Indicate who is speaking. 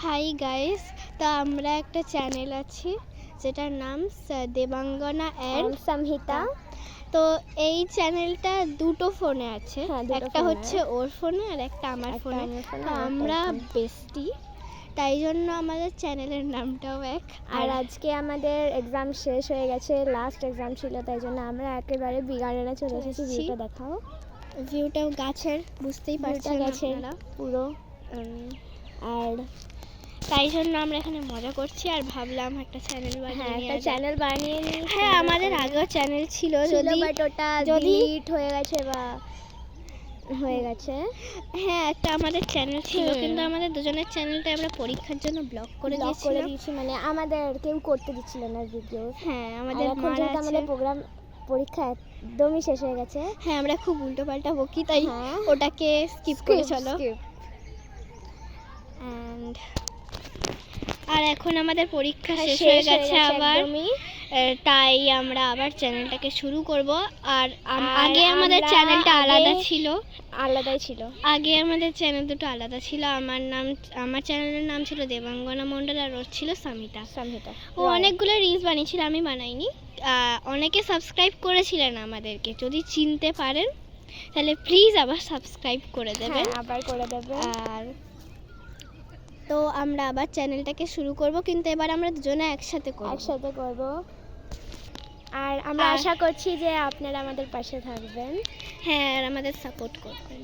Speaker 1: Hi guys, তো আমরা একটা চ্যানেল আছি যেটার নাম দেবাঙ্গনা অ্যান্ড
Speaker 2: সংহিতা।
Speaker 1: তো এই চ্যানেলটা দুটো ফোনে আছে, একটা
Speaker 2: ফোনে।
Speaker 1: হচ্ছে ওর ফোনে আর একটা আমার ফোনে। তো আমরা বেস্টি, তাই জন্য আমাদের চ্যানেলের নামটাও এক।
Speaker 2: আর আজকে আমাদের এক্সাম শেষ হয়ে গেছে, লাস্ট এক্সাম ছিল, তাই জন্য আমরা একেবারে বিগাড়েনা চলে এসেছি। ভিউটা দেখাও,
Speaker 1: ভিউটাও গাছের, বুঝতেই পারছেন
Speaker 2: গাছের
Speaker 1: আপনারা
Speaker 2: পুরো। আর
Speaker 1: তাই জন্য আমরা এখানে মজা করছি আর ভাবলাম একটা চ্যানেল
Speaker 2: বানিয়ে নিই।
Speaker 1: হ্যাঁ, আমাদের আগেও চ্যানেল ছিল,
Speaker 2: বাট ওটা ডিলিট হয়ে গেছে বা হয়ে গেছে।
Speaker 1: হ্যাঁ, একটা আমাদের চ্যানেল ছিল, কিন্তু আমাদের দুজনের চ্যানেলটা আমরা পরীক্ষার জন্য ব্লক করে
Speaker 2: দিয়েছি, মানে আমাদের কেউ করতে দিচ্ছিল না ভিডিও।
Speaker 1: হ্যাঁ, আমাদের
Speaker 2: প্রোগ্রাম পরীক্ষা একদমই শেষ হয়ে গেছে।
Speaker 1: হ্যাঁ, আমরা খুব উল্টো পাল্টা বকি, তাই ওটাকে স্কিপ করে চলো। আর এখন আমাদের পরীক্ষা শেষ হয়ে গেছে আবার, তাই আমরা আবার চ্যানেলটাকে শুরু করব। আর আগে আমাদের চ্যানেলটা আলাদাই ছিল। আগে আমাদের চ্যানেল দুটো আলাদা ছিল। আমার চ্যানেলের নাম ছিল দেবাঙ্গনা মণ্ডল আর ওর ছিল সংহিতা। ও অনেকগুলো রিলস বানিয়েছিল, আমি বানাইনি। অনেকে সাবস্ক্রাইব করেছিলেন আমাদেরকে, যদি চিনতে পারেন তাহলে প্লিজ আবার সাবস্ক্রাইব করে দেবেন। আর তো আমরা আবার চ্যানেলটাকে শুরু করব, কিন্তু এবার আমরা দুজনে একসাথে করব।
Speaker 2: আর আমরা আশা করছি যে আপনারা আমাদের পাশে থাকবেন।
Speaker 1: হ্যাঁ, আর আমাদের সাপোর্ট করবেন।